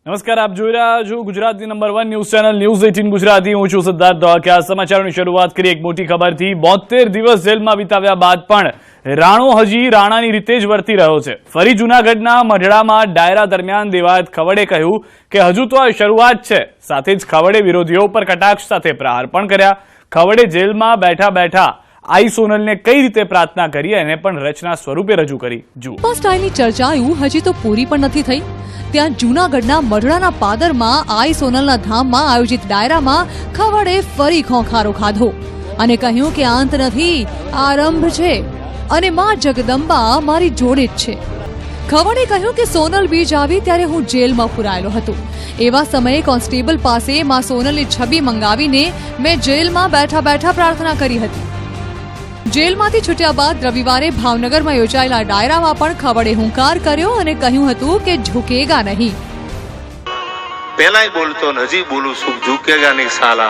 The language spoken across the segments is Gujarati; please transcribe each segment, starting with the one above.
નમસ્કાર, આપ જોઈ રહ્યા છો ગુજરાતની number 1 news channel news 18 Gujarati. હું છું સિદ્ધાર્થ ધોળકિયા. સમાચારોની શરૂઆત કરીએ એક મોટી ખબરથી. 72 દિવસ જેલમાં વિતાવ્યા બાદ પણ રાણો હજી રાણાની રીતે જ વર્તી રહ્યો છે. ફરી જૂનાગઢના મઢડામાં ડાયરા દરમિયાન દેવાયત ખવડે કહ્યું કે હજુ તો આ શરૂઆત છે. સાથે જ ખવડે વિરોધીઓ પર કટાક્ષ સાથે પ્રહાર પણ કર્યા. ખવડે જેલમાં બેઠા બેઠા આઈ સોનલને કઈ રીતે પ્રાર્થના કરી એને પણ રચના સ્વરૂપે રજૂ કરી. જુઓ. સ્ટાઇલની ચર્ચાયું હજી તો પૂરી પણ નથી થઈ. ત્યાં જૂનાગઢના મઢડાના પાદરમાં આઈ સોનલના ધામમાં આયોજિત ડાયરામાં ખવડે ફરી ખોખારો ખાધો અને કહ્યું કે અંત નથી, આરંભ છે અને માં જગદંબા મારી જોડે જ છે. ખવડે કહ્યું કે સોનલ બીજ આવી ત્યારે હું જેલમાં પુરાયેલો હતો. એવા સમયે કોન્સ્ટેબલ પાસે માં સોનલની છબી મંગાવીને મેં જેલમાં બેઠા બેઠા પ્રાર્થના કરી હતી. જેલમાંથી છૂટ્યા બાદ રવિવારે ભાવનગરમાં યોજાયેલા ડાયરામાં પણ ખવડે હુંકાર કર્યો અને કહ્યું હતું કે ઝુકેગા નહીં. પહેલાય બોલતો ને હજી બોલું છું, ઝુકેગા નહીં સાલા.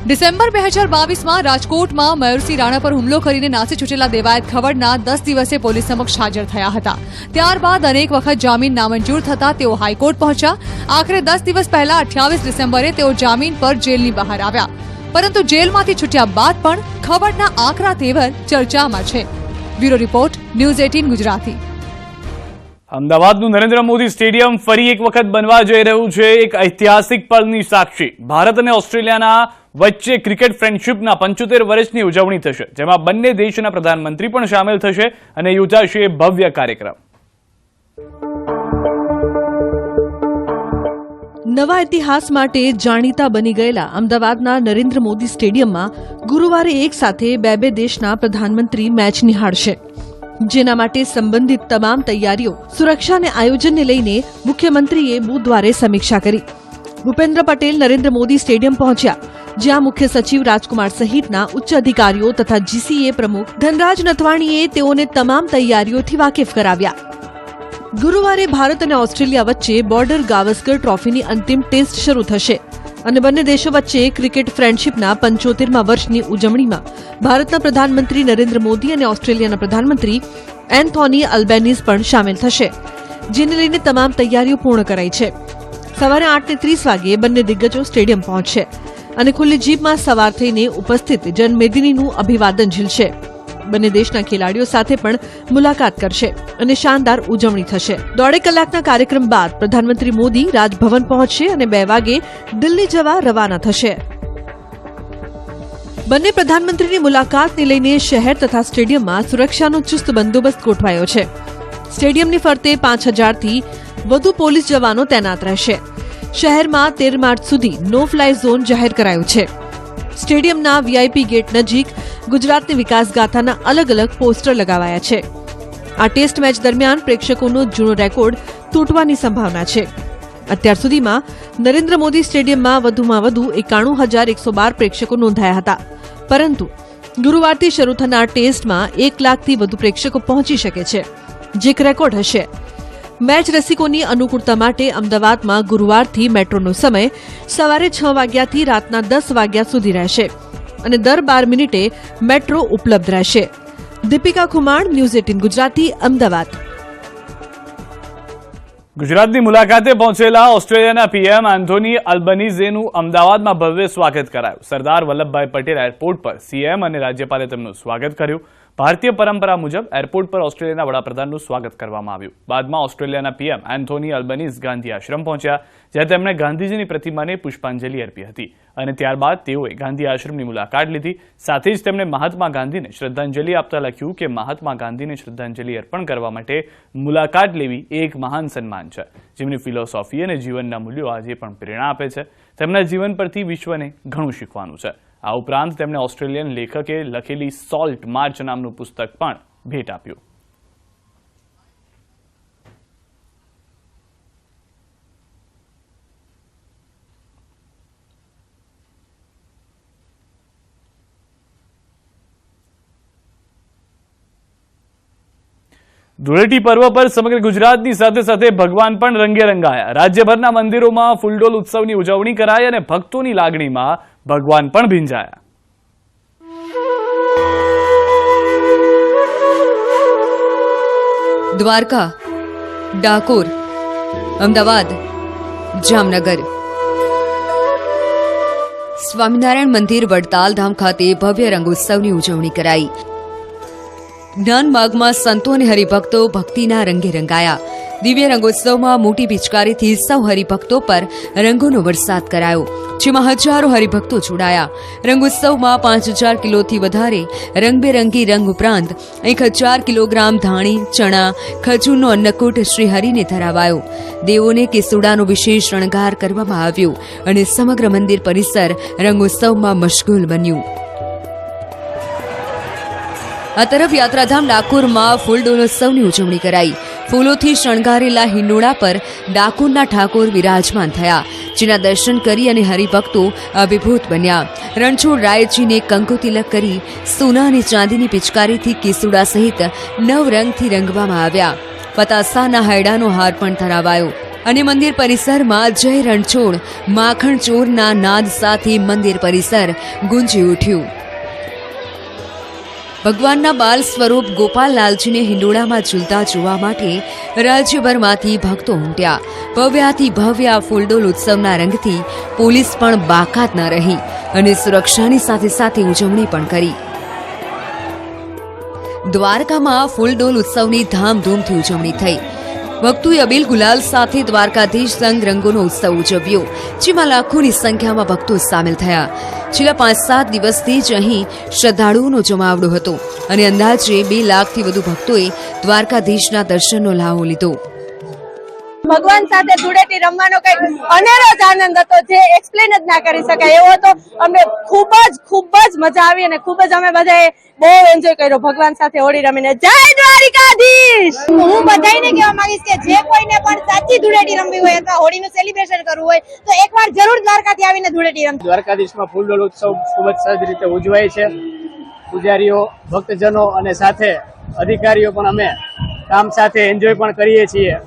ડિસેમ્બર 2022માં રાજકોટમાં મયુરસિંહ રાણા પર હુમલો કરીને નાસી છૂટેલા દેવાયત ખવડના 10 દિવસે પોલીસ સમક્ષ હાજર થયા હતા. ત્યારબાદ અનેક વખત જામીન નામંજૂર થતા તેઓ હાઈકોર્ટ પહોંચ્યા. આખરે 10 દિવસ પહેલા 28 ડિસેમ્બરે તેઓ જામીન પર જેલની બહાર આવ્યા. પરંતુ જેલમાંથી છૂટ્યા બાદ પણ ખવડના આકરા તેવર ચર્ચામાં છે. Bureau report, news 18 Gujarati. અમદાવાદનું નરેન્દ્ર મોદી સ્ટેડિયમ ફરી એક વખત બનવા જઈ રહ્યું છે એક ઐતિહાસિક પળની સાક્ષી. ભારત અને ઓસ્ટ્રેલિયાના વચ્ચે ક્રિકેટ ફ્રેન્ડશીપના 75 વર્ષની ઉજવણી થશે, જેમાં બંને દેશના પ્રધાનમંત્રી પણ સામેલ થશે અને યોજાશે ભવ્ય કાર્યક્રમ. નવા ઇતિહાસ માટે જાણીતા બની ગયેલા અમદાવાદના નરેન્દ્ર મોદી સ્ટેડિયમમાં ગુરુવારે એક સાથે બે દેશના પ્રધાનમંત્રી મેચ નિહાળશે, જેના માટે સંબંધિત તમામ તૈયારીઓ, સુરક્ષા અને આયોજનને લઈને મુખ્યમંત્રીએ બુધવારે સમીક્ષા કરી. ભૂપેન્દ્ર પટેલ નરેન્દ્ર મોદી સ્ટેડિયમ પહોંચ્યા, જ્યાં મુખ્ય સચિવ રાજકુમાર સહિતના ઉચ્ચ અધિકારીઓ તથા જીસીએ પ્રમુખ ધનરાજ નથવાણીએ તેઓને તમામ તૈયારીઓથી વાકેફ કરાવ્યા. ગુરુવારે ભારત અને ઓસ્ટ્રેલિયા વચ્ચે બોર્ડર ગાવસ્કર ટ્રોફીની અંતિમ ટેસ્ટ શરૂ થશે અને બંને દેશો વચ્ચે ક્રિકેટ ફ્રેન્ડશીપના 75મા વર્ષની ઉજવણીમાં ભારતના પ્રધાનમંત્રી નરેન્દ્ર મોદી અને ઓસ્ટ્રેલિયાના પ્રધાનમંત્રી એન્થોની અલ્બેનીઝ પણ સામેલ થશે, જેને લઈને તમામ તૈયારીઓ પૂર્ણ કરાઈ છે. સવારે 8:30 વાગ્યે બંને દિગ્ગજો સ્ટેડિયમ પહોંચશે અને ખુલ્લી જીપમાં સવાર થઈને ઉપસ્થિત જનમેદનીનું અભિવાદન ઝીલશે. બંને દેશના ખેલાડીઓ સાથે પણ મુલાકાત કરશે અને શાનદાર ઉજવણી થશે. 1.5 કલાકના કાર્યક્રમ બાદ પ્રધાનમંત્રી મોદી રાજભવન પહોંચશે અને 2 વાગે દિલ્હી જવા રવાના થશે. બંને પ્રધાનમંત્રીની મુલાકાતને લઈને શહેર તથા સ્ટેડિયમમાં સુરક્ષાનો ચુસ્ત બંદોબસ્ત ગોઠવાયો છે. સ્ટેડિયમની ફરતે 5000થી વધુ પોલીસ જવાનો તૈનાત રહેશે. શહેરમાં 13 માર્ચ સુધી નો ફ્લાય ઝોન જાહેર કરાયો છે. સ્ટેડિયમના વીઆઈપી ગેટ નજીક ગુજરાતની વિકાસ ગાથાના અલગ અલગ પોસ્ટર લગાવાયા છે. આ ટેસ્ટ મેચ દરમિયાન પ્રેક્ષકોનો જૂનો રેકોર્ડ તૂટવાની સંભાવના છે. અત્યાર સુધીમાં નરેન્દ્ર મોદી સ્ટેડિયમમાં વધુમાં વધુ 91,112 પ્રેક્ષકો નોંધાયા હતા, પરંતુ ગુરુવારથી શરૂ થનાર ટેસ્ટમાં 1 લાખથી વધુ પ્રેક્ષકો પહોંચી શકે છે, જે એક રેકોર્ડ હશે. મેચ રસિકોની અનુકૂળતા માટે અમદાવાદમાં ગુરુવારથી મેટ્રોનો સમય સવારે 6 વાગ્યાથી રાતના 10 વાગ્યા સુધી રહેશે અને દર 12 મિનિટે મેટ્રો ઉપલબ્ધ રહેશે. દીપિકા ખુમાણ, ન્યૂઝ 18 ગુજરાતી, અમદાવાદ. ગુજરાતની મુલાકાતે પહોંચેલા ઓસ્ટ્રેલિયાના પીએમ એન્થોની અલ્બનીઝેનું અમદાવાદમાં ભવ્ય સ્વાગત કરાયું. સરદાર વલ્લભભાઈ પટેલ એરપોર્ટ પર સીએમ અને રાજ્યપાલે તેમનું સ્વાગત કર્યું. ભારતીય પરંપરા મુજબ એરપોર્ટ પર ઓસ્ટ્રેલિયાના વડાપ્રધાનનું સ્વાગત કરવામાં આવ્યું. બાદમાં ઓસ્ટ્રેલિયાના પીએમ એન્થોની અલ્બનીઝ ગાંધી આશ્રમ પહોંચ્યા, જ્યાં તેમણે ગાંધીજીની પ્રતિમાને પુષ્પાંજલિ અર્પી હતી અને ત્યારબાદ તેઓએ ગાંધી આશ્રમની મુલાકાત લીધી. સાથે જ તેમણે મહાત્મા ગાંધીને શ્રદ્ધાંજલિ આપતા લખ્યું કે મહાત્મા ગાંધીને શ્રદ્ધાંજલિ અર્પણ કરવા માટે મુલાકાત લેવી એક મહાન સન્માન છે, જેમની ફિલોસોફી અને જીવનના મૂલ્યો આજે પણ પ્રેરણા આપે છે. તેમના જીવન પરથી વિશ્વને ઘણું શીખવાનું છે. આ ઉપરાંત તેમણે ઓસ્ટ્રેલિયન લેખકે લખેલી સોલ્ટ માર્ચ નામનું પુસ્તક પણ ભેટ આપ્યું. ધૂળેટી પર્વ પર સમગ્ર ગુજરાતની સાથે સાથે ભગવાન પણ રંગે રંગાયા. રાજ્યભરના મંદિરોમાં ફૂલડોલ ઉત્સવની ઉજવણી કરાઈ અને ભક્તોની લાગણીમાં ભગવાન પણ ભીંજાયા. દ્વારકા, ડાકોર, અમદાવાદ, જામનગર. સ્વામિનારાયણ મંદિર વડતાલ ધામ ખાતે ભવ્ય રંગોત્સવની ઉજવણી કરાઈ. જ્ઞાન માર્ગમાં સંતો અને હરિભક્તો ભક્તિના રંગે રંગાયા. દિવ્ય રંગોત્સવમાં મોટી પિચકારીથી સૌ હરિભક્તો પર રંગોનો વરસાદ કરાયો, જેમાં હજારો હરિભક્તો જોડાયા. રંગોત્સવમાં 5000 કિલોથી વધારે રંગબેરંગી રંગ ઉપરાંત 1000 કિલોગ્રામ ધાણી, ચણા, ખજૂરનો અન્નકૂટ શ્રીહરિને ધરાવાયો. દેવોને કેસુડાનો વિશેષ શણગાર કરવામાં આવ્યો અને સમગ્ર મંદિર પરિસર રંગોત્સવમાં મશગુલ બન્યું. આ તરફ યાત્રાધામ ડાકોરમાં ફૂલ ડોલોત્સવની ઉજવણી કરાઈ. ફૂલોથી શણગારેલા હિંડોળા પર ડાકોરના ઠાકોર વિરાજમાન થયા, જેના દર્શન કરી અને હરિભક્તો અભિભૂત બન્યા. રણછોડ રાયજીને કંકુ તિલક કરી સોના અને ચાંદીની પિચકારીથી કેસુડા સહિત 9 રંગથી રંગવામાં આવ્યા. પતાસાના હૈડાનો હાર પણ ધરાવાયો અને મંદિર પરિસરમાં જય રણછોડ માખણ ચોરના નાદ સાથે મંદિર પરિસર ગુંજી ઉઠ્યું. ભગવાનના બાલ સ્વરૂપ ગોપાલલાલજીને હિંડોળામાં ઝૂલતા જોવા માટે રાજ્યભરમાંથી ભક્તો ઉમટ્યા. ભવ્યાથી ભવ્ય આ ફૂલડોલ ઉત્સવના રંગથી પોલીસ પણ બાકાત ન રહી અને સુરક્ષાની સાથે સાથે ઉજવણી પણ કરી. દ્વારકામાં ફૂલડોલ ઉત્સવની ધામધૂમથી ઉજવણી થઈ. ભક્તોએ અબીલ ગુલાલ સાથે દ્વારકાધીશ સંગ રંગોનો ઉત્સવ ઉજવ્યો, જેમાં લાખોની સંખ્યામાં ભક્તો સામેલ થયા. છેલ્લા 5-7 દિવસથી જ અહીં શ્રદ્ધાળુઓનો જમાવડો હતો અને અંદાજે 2 લાખથી વધુ ભક્તોએ દ્વારકાધીશના દર્શનનો લાહો લીધો. ભગવાન સાથે ધૂળેટી રમવાનો કઈક અનેરો જ આનંદ હતો, જે એક્સપ્લેન જ ના કરી શકાય એવો હતો. અમને ખૂબ જ મજા આવી અને ખૂબ જ અમે બધાએ બહુ એન્જોય કર્યો ભગવાન સાથે હોળી રમીને. જય દ્વારિકાધીશ. હું બધાને કહેવા માંગીશ કે જે કોઈને પણ સાચી ધૂળેટી રમવી હોય અથવા હોળીનું સેલિબ્રેશન કરવું હોય તો એકવાર જરૂર દ્વારકાથી આવીને ધૂળેટી રમજો. દ્વારકાધીશમાં ફૂલડોલ ઉત્સવ ખૂબ જ સહજ રીતે ઉજવાય છે. પૂજારીઓ, ભક્તજનો અને સાથે અધિકારીઓ પણ અમે કામ સાથે એન્જોય પણ કરીએ છીએ.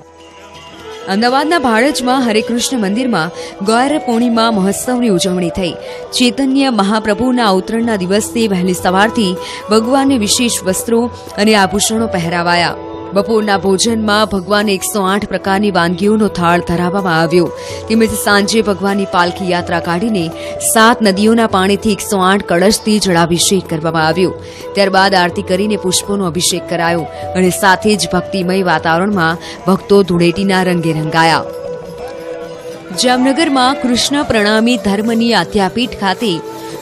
અમદાવાદના ભાડજમાં હરેકૃષ્ણ મંદિરમાં ગૌર પૂર્ણિમા મહોત્સવની ઉજવણી થઈ. ચૈતન્ય મહાપ્રભુના અવતરણના દિવસે વહેલી સવારથી ભગવાનને વિશેષ વસ્ત્રો અને આભૂષણો પહેરાવાયા. બપોરના ભોજનમાં ભગવાનને 108 પ્રકારની વાનગીઓનો થાળ ધરાવવામાં આવ્યો. તેમજ સાંજે ભગવાનની પાલખી યાત્રા કાઢીને 7 નદીઓના પાણીથી 108 કળશથી જળાભિષેક કરવામાં આવ્યો. ત્યારબાદ આરતી કરીને પુષ્પોનો અભિષેક કરાયો અને સાથે જ ભક્તિમય વાતાવરણમાં ભક્તો ધૂળેટીના રંગે રંગાયા. જામનગરમાં કૃષ્ણ પ્રણામી ધર્મની આધ્યાપીઠ ખાતે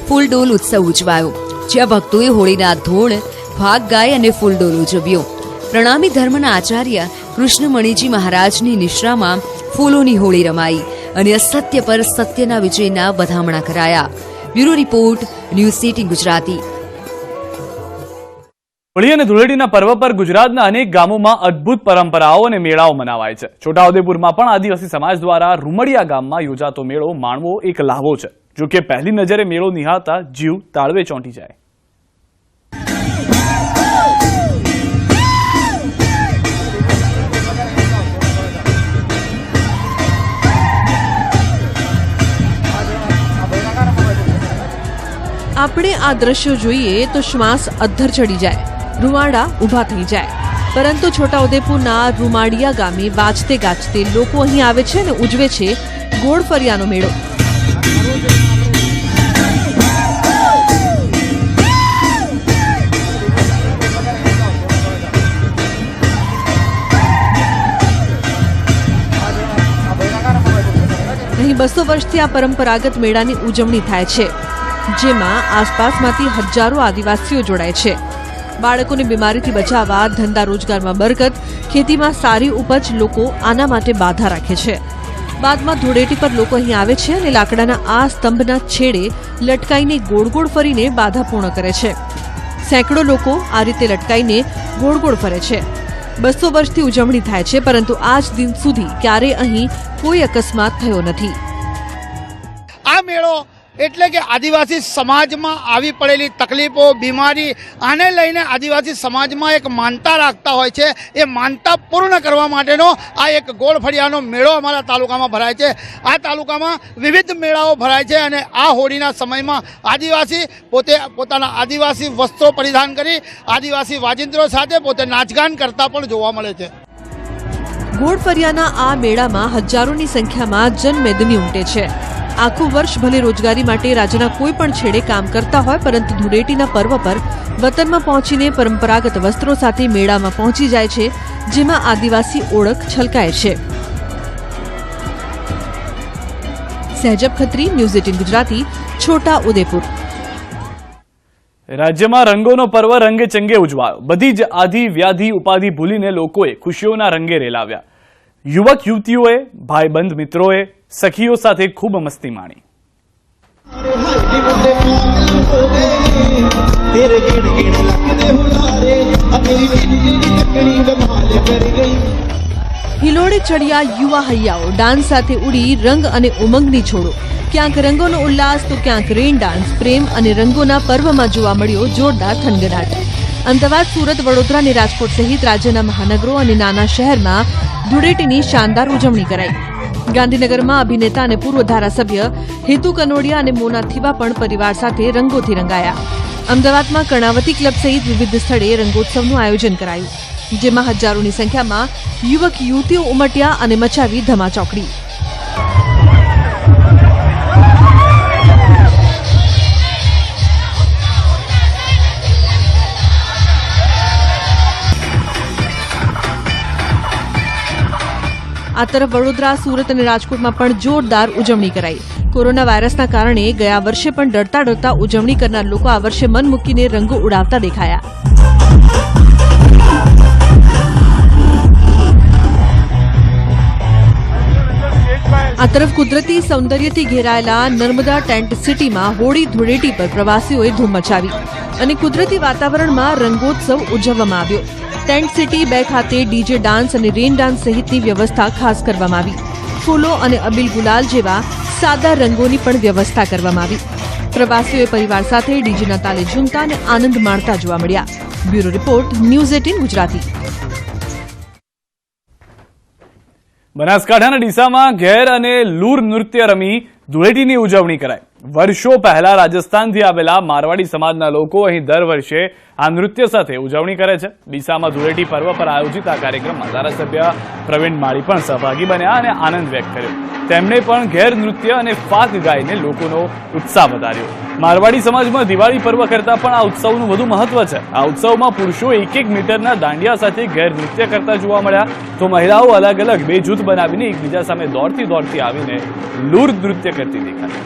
ફૂલડોલ ઉત્સવ ઉજવાયો, જ્યાં ભક્તોએ હોળીના ધોળ, ભાગ ગાય અને ફૂલડોલ ઉજવ્યો. પ્રણામી ધર્મના આચાર્ય કૃષ્ણમણીજી મહારાજની નિશ્રામાં ફૂલોની હોળી રમાઈ અને અસત્ય પર સત્યના વિજયના વધામણા કરાયા. Bureau report, news 18 Gujarati. Holi અને ધૂળેટીના પર્વ પર ગુજરાતના અનેક ગામોમાં અદ્ભુત પરંપરાઓ અને મેળાઓ મનાવાય છે. છોટાઉદેપુરમાં પણ આદિવાસી સમાજ દ્વારા રૂમડિયા ગામમાં યોજાતો મેળો માણવો એક લાહવો છે. જો કે પહેલી નજરે મેળો નિહાળતા જીવ તાળવે ચોંટી જાય. આપણે આ દ્રશ્યો જોઈએ તો શ્વાસ અદ્ધર ચડી જાય, રૂવાડા ઊભા થઈ જાય. પરંતુ છોટાઉદેપુરના રૂમાડિયા ગામે વાજતે ગાજતે લોકો અહીં આવે છે અને ઉજવે છે ગોળફરિયાનો મેળો. અહીં 200 વર્ષથી આ પરંપરાગત મેળાની ઉજવણી થાય છે, જેમાં આસપાસમાંથી હજારો આદિવાસીઓ જોડાય છે. બાળકોને બીમારીથી બચાવવા, ધંધા રોજગારમાં બરકત, ખેતીમાં સારી ઉપજ લોકો આના માટે બાધા રાખે છે. બાદમાં ધૂળેટી પર લોકો અહીં આવે છે અને લાકડાના આ સ્તંભના છેડે લટકાઈને ગોળ ગોળ ફરીને બાધા પૂર્ણ કરે છે. સેંકડો લોકો આ રીતે લટકાઈને ગોળ ગોળ ફરે છે. 200 વર્ષથી ઉજવણી થાય છે, પરંતુ આજ દિન સુધી ક્યારેય અહીં કોઈ અકસ્માત થયો નથી. આ મેળો એટલે કે આદિવાસી સમાજમાં આવી પડેલી તકલીફો, બીમારી, આને લઈને આદિવાસી સમાજમાં એક માનતા રાખતા હોય છે. એ માનતા પૂર્ણ કરવા માટેનો આ એક ગોળફળિયાનો મેળો અમારા તાલુકામાં ભરાય છે. આ તાલુકામાં વિવિધ મેળાઓ ભરાય છે અને આ હોળીના સમયમાં આદિવાસી પોતે પોતાના આદિવાસી વસ્ત્રો પરિધાન કરી આદિવાસી વાજિંત્રો સાથે પોતે નાચગાન કરતા પણ જોવા મળે છે. ઘોડફરિયાના આ મેળામાં હજારોની સંખ્યામાં જનમેદની ઉમટે છે. આખું વર્ષ ભલે રોજગારી માટે રાજ્યના કોઈ પણ છેડે કામ કરતા હોય, પરંતુ ધૂળેટીના પર્વ પર વતનમાં પહોંચીને પરંપરાગત વસ્ત્રો સાથે મેળામાં પહોંચી જાય છે, જેમાં આદિવાસી ઓળખ છલકાય છે. સહેજબ ખત્રી, ન્યૂઝ 18 ગુજરાતી, છોટા ઉદેપુર. રાજ્યમાં રંગોનો પર્વ રંગે ચંગે ઉજવાયો. બધી જ આધિ વ્યાધિ ઉપાધિ ભૂલીને લોકોએ ખુશીઓના રંગે રેલાવ્યા. યુવક યુવતીઓએ, ભાઈબંધ મિત્રોએ સખીઓ સાથે ખૂબ મસ્તી માણી. હિલોડે ચડ્યા યુવા હૈયાઓ, ડાન્સ સાથે ઉડી રંગ અને ઉમંગની છોડો. ક્યાંક રંગોનો ઉલ્લાસ તો ક્યાંક રેન ડાન્સ. પ્રેમ અને રંગોના પર્વમાં જોવા મળ્યો જોરદાર થનગનાટ. અમદાવાદ, સુરત, વડોદરા અને રાજકોટ સહિત રાજ્યના મહાનગરો અને નાના શહેરમાં ધૂળેટીની શાનદાર ઉજવણી કરાઈ. ગાંધીનગરમાં અભિનેતા અને પૂર્વ ધારાસભ્ય હેતુ કનોડિયા અને મોના થીબા પણ પરિવાર સાથે રંગોથી રંગાયા. અમદાવાદમાં કર્ણાવતી ક્લબ સહિત વિવિધ સ્થળે રંગોત્સવનું આયોજન કરાયું, જેમાં હજારોની સંખ્યામાં યુવક યુવતીઓ ઉમટ્યા અને મચાવી ધમાચોકડી. આ તરફ વડોદરા, સુરત અને રાજકોટમાં પણ જોરદાર ઉજવણી કરાઈ. કોરોના વાયરસના કારણે ગયા વર્ષે પણ ડરતા ડરતા ઉજવણી કરનાર લોકો આ વર્ષે મન મૂકીને રંગો ઉડાવતા દેખાયા. આ તરફ કુદરતી સૌંદર્યથી ઘેરાયેલા નર્મદા ટેન્ટ સિટીમાં હોળી ધૂળેટી પર પ્રવાસીઓએ ધૂમ મચાવી અને કુદરતી વાતાવરણમાં રંગોત્સવ ઉજવવામાં આવ્યો. ટેન્ટ સિટી 2 ખાતે ડીજે ડાન્સ અને રેન ડાન્સ સહિતની વ્યવસ્થા ખાસ કરવામાં આવી. ફૂલો અને અબીલ ગુલાલ જેવા સાદા રંગોની પણ વ્યવસ્થા કરવામાં આવી. પ્રવાસીઓએ પરિવાર સાથે ડીજેના તાલે ઝૂમતા અને આનંદ માણતા જોવા મળ્યા. Bureau report, news 18 Gujarati. બનાસકાંઠાના ડીસામાં ઘેર અને લૂર નૃત્ય રમી ધૂળેટીની ઉજવણી કરાઈ. વર્ષો પહેલા રાજસ્થાનથી આવેલા મારવાડી સમાજના લોકો અહીં દર વર્ષે આ નૃત્ય સાથે ઉજવણી કરે છે. ડીસામાં ધૂળેટી પર્વ પર આયોજિત આ કાર્યક્રમમાં ધારાસભ્ય પ્રવીણ માળી પણ સહભાગી બન્યા અને આનંદ વ્યક્ત કર્યો. તેમણે પણ ઘેર નૃત્ય અને ફાક ગાઈને લોકોનો ઉત્સાહ વધાર્યો. મારવાડી સમાજમાં દિવાળી પર્વ કરતા પણ આ ઉત્સવનું વધુ મહત્વ છે. આ ઉત્સવમાં પુરુષો 1-1 મીટરના દાંડિયા સાથે ઘેર નૃત્ય કરતા જોવા મળ્યા, તો મહિલાઓ અલગ અલગ 2 જૂથ બનાવીને એકબીજા સામે દોડતી આવીને લૂર નૃત્ય કરતી દેખાય.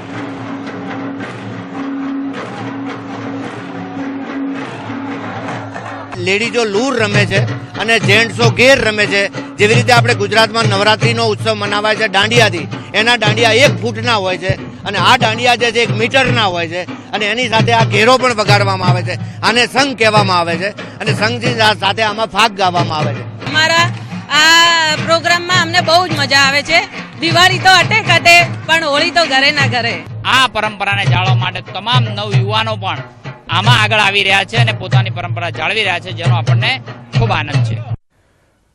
લેડીઝો લૂર રમે છે અને જેન્ટ્સો ઘેર રમે છે. જેવી રીતે આપણે ગુજરાતમાં નવરાત્રીનો ઉત્સવ મનાવાય છે દાંડિયાથી, એના દાંડિયા 1 ફૂટના હોય છે અને આ દાંડિયા જે છે 1 મીટરના હોય છે અને એની સાથે આ ઘેરો પણ વગાડવામાં આવે છે. આને સંગ કહેવામાં આવે છે અને સંગની સાથે આમાં ફાક ગાવામાં આવે છે. અમારા આ પ્રોગ્રામમાં અમને બહુ જ મજા આવે છે. દિવાળી તો અટે પણ હોળી તો ઘરે ના ઘરે. આ પરંપરાને જાળવવા માટે તમામ નવયુવાનો પણ આમાં આગળ આવી રહ્યા છે અને પોતાની પરંપરા જાળવી રહ્યા છે, જેનો આપણને ખૂબ આનંદ છે.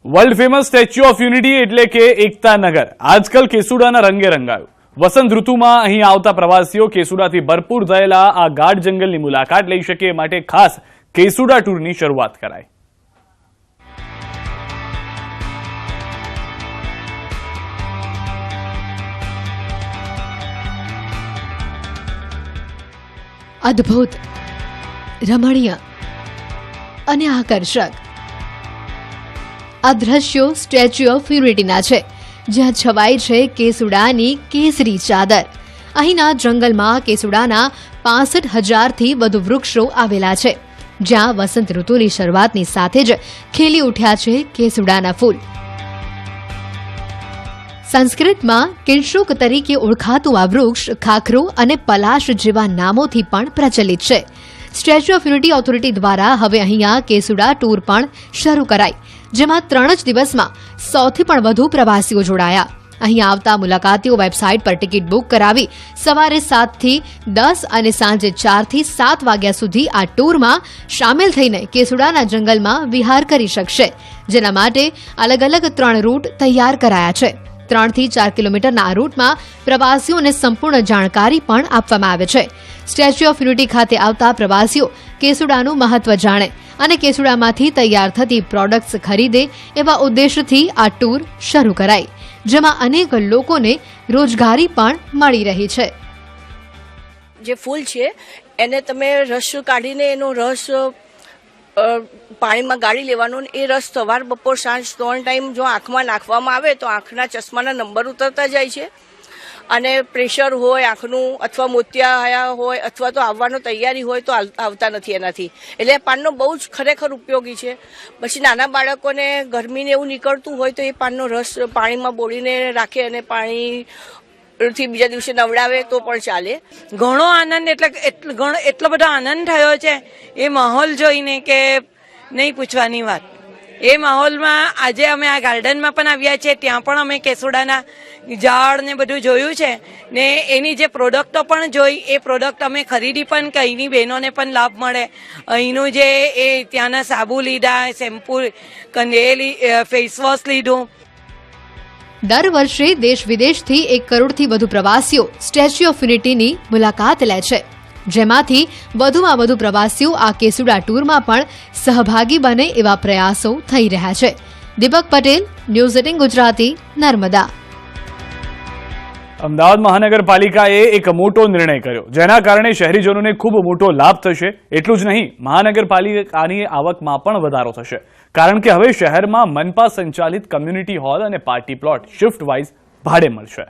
World famous statue of unity એટલે કે એકતા નગર આજકાલ કેસુડાના રંગે રંગાયું. વસંત ઋતુમાં અહીં આવતા પ્રવાસીઓ કેસુડાથી ભરપૂર થયેલા આ ગાઢ જંગલની મુલાકાત લઈ શકે એ માટે ખાસ કેસુડા ટૂરની શરૂઆત કરાઈ. અદ્ભુત, રમણીય અને આકર્ષક આ દ્રશ્યો સ્ટેચ્યુ ઓફ યુનિટીના છે, જ્યાં છવાઈ છે કેસુડાની કેસરી ચાદર. અહીંના જંગલમાં કેસુડાના 65,000થી વધુ વૃક્ષો આવેલા છે, જ્યાં વસંત ઋતુની શરૂઆતની સાથે જ ખીલી ઉઠ્યા છે કેસુડાના ફૂલ. સંસ્કૃતમાં કિંશુક તરીકે ઓળખાતું આ વૃક્ષ ખાખરો અને પલાશ જેવા નામોથી પણ પ્રચલિત છે. સ્ટેચ્યુ ઓફ યુનિટી ઓથોરિટી દ્વારા હવે અહીંયા કેસુડા ટૂર પણ શરૂ કરાઈ, જેમાં 3 જ દિવસમાં 100થી પણ વધુ પ્રવાસીઓ જોડાયા. અહીં આવતા મુલાકાતીઓ વેબસાઇટ પર ટિકિટ બુક કરાવી સવારે 7 થી 10 અને સાંજે 4 થી 7 વાગ્યા સુધી આ ટૂરમાં સામેલ થઈને કેસુડાના જંગલમાં વિહાર કરી શકશે, જેના માટે અલગ અલગ 3 રૂટ તૈયાર કરાયા છે. 3 થી 4 કિલોમીટરના આ રૂટમાં પ્રવાસીઓને સંપૂર્ણ જાણકારી પણ આપવામાં આવે છે. સ્ટેચ્યુ ઓફ યુનિટી ખાતે આવતા પ્રવાસીઓ કેસુડાનું મહત્વ જાણે અને કેસુડામાંથી તૈયાર થતી પ્રોડક્ટ્સ ખરીદે એવા ઉદ્દેશથી આ ટૂર શરૂ કરાઈ, જેમાં અનેક લોકોને રોજગારી પણ મળી રહી છે. જે ફૂલ છે એને તમે રસ કાઢીને એનો રસ પાણીમાં ગાળી લેવાનો, એ રસ સવાર બપોર સાંજ 3 ટાઈમ જો આંખમાં નાખવામાં આવે તો આંખના ચશ્માના નંબર ઉતરતા જાય છે અને પ્રેશર હોય આંખનું અથવા મોતિયા હોય અથવા તો આવવાનો તૈયારી હોય તો આવતા નથી એનાથી. એટલે પાનનો બહુ જ ખરેખર ઉપયોગી છે. પછી નાના બાળકોને ગરમીને એવું નીકળતું હોય તો એ પાનનો રસ પાણીમાં બોળીને રાખે અને પાણીથી બીજા દિવસે નવડાવે તો પણ ચાલે. ઘણો આનંદ એટલો બધો આનંદ થયો છે એ માહોલ જોઈને કે નહીં પૂછવાની વાત. એ માહોલમાં આજે અમે આ ગાર્ડનમાં પણ આવ્યા છે, ત્યાં પણ અમે કેસુડાના ઝાડ ને બધું જોયું છે ને એની જે પ્રોડક્ટો પણ જોઈ, એ પ્રોડક્ટ અમે ખરીદી પણ કે અહીંની બહેનોને પણ લાભ મળે. અહીંનું જે એ ત્યાંના સાબુ લીધા, શેમ્પૂ, ફેસવોશ લીધું. દર વર્ષે દેશ વિદેશથી 1 કરોડથી વધુ પ્રવાસીઓ સ્ટેચ્યુ ઓફ યુનિટીની મુલાકાત લે છે, જેમાંથી વધુમાં વધુ પ્રવાસીઓ આ કેસુડા ટૂરમાં પણ સહભાગી બને એવા પ્રયાસો થઈ રહ્યા છે. દીપક પટેલ, ન્યૂઝ 18 ગુજરાતી, નર્મદા. અમદાવાદ મહાનગરપાલિકાએ એક મોટો નિર્ણય કર્યો, જેના કારણે શહેરીજનોને ખૂબ મોટો લાભ થશે. એટલું જ નહીં, મહાનગરપાલિકાની આવકમાં પણ વધારો થશે, કારણ કે હવે શહેરમાં મનપા સંચાલિત કમ્યુનિટી હોલ અને પાર્ટી પ્લોટ શિફ્ટ વાઇઝ ભાડે મળશે.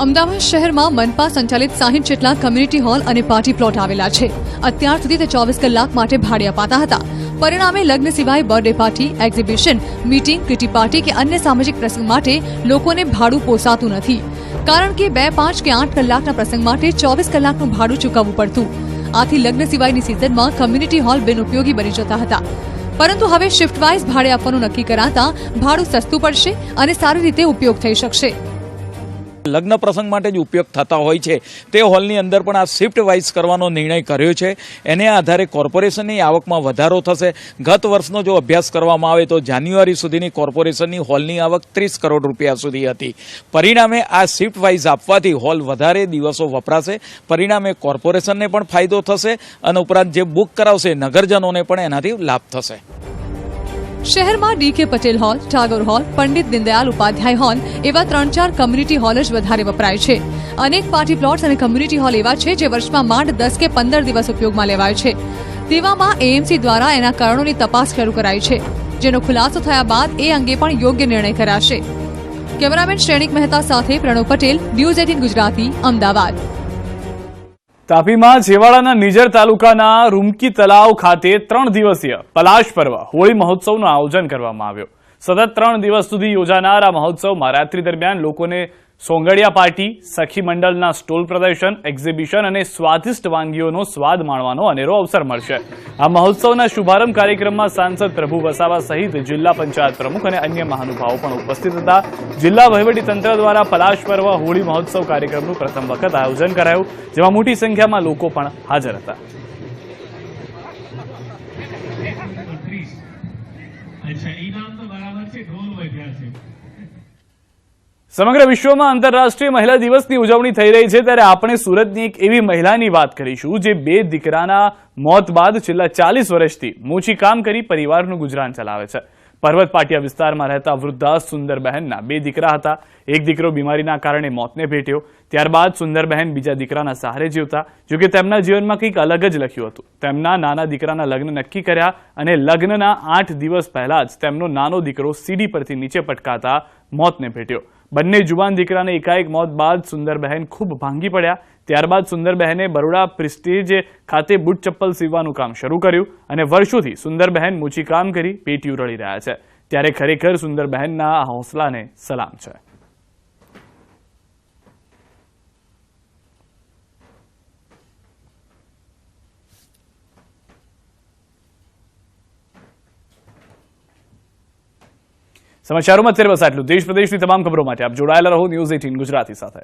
અમદાવાદ શહેરમાં મનપા સંચાલિત 60 જેટલા કમ્યુનિટી હોલ અને પાર્ટી પ્લોટ આવેલા છે. અત્યાર સુધી તે 24 કલાક માટે ભાડે અપાતા હતા. પરિણામે લગ્ન સિવાય birthday party, exhibition, meeting, kitty party કે અન્ય સામાજિક પ્રસંગ માટે લોકોને ભાડું પોસાતું નથી, કારણ કે 2, 5 કે 8 કલાકના પ્રસંગ માટે 24 કલાકનું ભાડું ચૂકવવું પડતું. આથી લગ્ન સિવાયની સિઝનમાં કમ્યુનિટી હોલ બિનઉપયોગી બની જતા હતા. પરંતુ હવે શિફ્ટ વાઇઝ ભાડે આપવાનું નક્કી કરાતા ભાડું સસ્તું પડશે અને સારી રીતે ઉપયોગ થઈ શકશે. લગ્ન પ્રસંગ માટે જ ઉપયોગ થતા હોય છે તે હોલની અંદર પણ આ શિફ્ટ વાઇઝ કરવાનો નિર્ણય કર્યો છે. એને આધારે કોર્પોરેશનની આવકમાં વધારો થશે. ગત વર્ષનો જો અભ્યાસ કરવામાં આવે તો જાન્યુઆરી સુધીની કોર્પોરેશનની હોલની આવક 30 કરોડ રૂપિયા સુધી હતી. પરિણામે આ શિફ્ટ વાઇઝ આપવાથી હોલ વધારે દિવસો વપરાશે. પરિણામે કોર્પોરેશનને પણ ફાયદો થશે અને ઉપરાંત જે બુક કરાવશે નગરજનોને પણ એનાથી લાભ થશે. શહેરમાં DK Patel hall, Tagore hall, Pandit Deendayal Upadhyay hall એવા 3-4 કમ્યુનિટી હોલ જ વધારે વપરાય છે. અનેક પાર્ટી પ્લોટ્સ અને કમ્યુનિટી હોલ એવા છે જે વર્ષમાં માંડ 10 કે 15 દિવસ ઉપયોગમાં લેવાય છે. તેવામાં એએમસી દ્વારા એના કારણોની તપાસ શરૂ કરાઈ છે, જેનો ખુલાસો થયા બાદ એ અંગે પણ યોગ્ય નિર્ણય કરાશે. કેમેરામેન શ્રેણિક મહેતા સાથે પ્રણવ પટેલ, ન્યૂઝ 18 ગુજરાતી, અમદાવાદ. તાપીમાં છેવાડાના નિઝર તાલુકાના રૂમકી તલાવ ખાતે 3 દિવસીય પલાશ પર્વ હોળી મહોત્સવનું આયોજન કરવામાં આવ્યું. સતત 3 દિવસ સુધી યોજાનાર આ મહોત્સવમાં રાત્રિ દરમિયાન લોકોને સોંગડિયા પાર્ટી, સખી મંડળના સ્ટોલ પ્રદર્શન, એક્ઝિબિશન અને સ્વાદિષ્ટ વાનગીઓનો સ્વાદ માણવાનો અનેરો અવસર મળશે. આ મહોત્સવના શુભારંભ કાર્યક્રમમાં સાંસદ પ્રભુ વસાવા સહિત જિલ્લા પંચાયત પ્રમુખ અને અન્ય મહાનુભાવો પણ ઉપસ્થિત હતા. જિલ્લા વહીવટીતંત્ર દ્વારા પલાશ પર્વ હોળી મહોત્સવ કાર્યક્રમનું પ્રથમ વખત આયોજન કરાયું, જેમાં મોટી સંખ્યામાં લોકો પણ હાજર હતા. સમગ્ર વિશ્વમાં આંતરરાષ્ટ્રીય મહિલા દિવસની ઉજવણી થઈ રહી છે, ત્યારે આપણે સુરતની એક એવી મહિલાની વાત કરીશું જે 2 દીકરાના મોત બાદ છેલ્લા 40 વર્ષથી મોચી કામ કરી પરિવારનું ગુજરાન ચલાવે છે. પર્વત પાટિયા વિસ્તારમાં રહેતા વૃદ્ધા સુંદરબહેનના 2 દીકરા હતા. એક દીકરો બીમારીના કારણે મોતને ભેટ્યો. ત્યારબાદ સુંદરબહેન બીજા દીકરાના સહારે જીવતા. જોકે તેમના જીવનમાં કંઈક અલગ જ લખ્યું હતું. તેમના નાના દીકરાના લગ્ન નક્કી કર્યા અને લગ્નના 8 દિવસ પહેલા જ તેમનો નાનો દીકરો સીડી પરથી નીચે પટકાતા મોતને ભેટ્યો. બંને જુવાન દીકરાને એકાએક મોત બાદ સુંદરબહેન ખૂબ ભાંગી પડ્યા. ત્યારબાદ સુંદરબહેને બરોડા પ્રિસ્ટીજ ખાતે બૂટ ચપ્પલ સીવવાનું કામ શરૂ કર્યું અને વર્ષોથી સુંદરબહેન મૂચી કામ કરી પેટીયું રળી રહ્યા છે. ત્યારે ખરેખર સુંદરબહેનના આ હોંસલાને સલામ છે. સમાચારોમાં અત્યારે બસ આટલું. દેશ પ્રદેશની તમામ ખબરો માટે આપ જોડાયેલા રહો ન્યૂઝ 18 ગુજરાતી સાથે.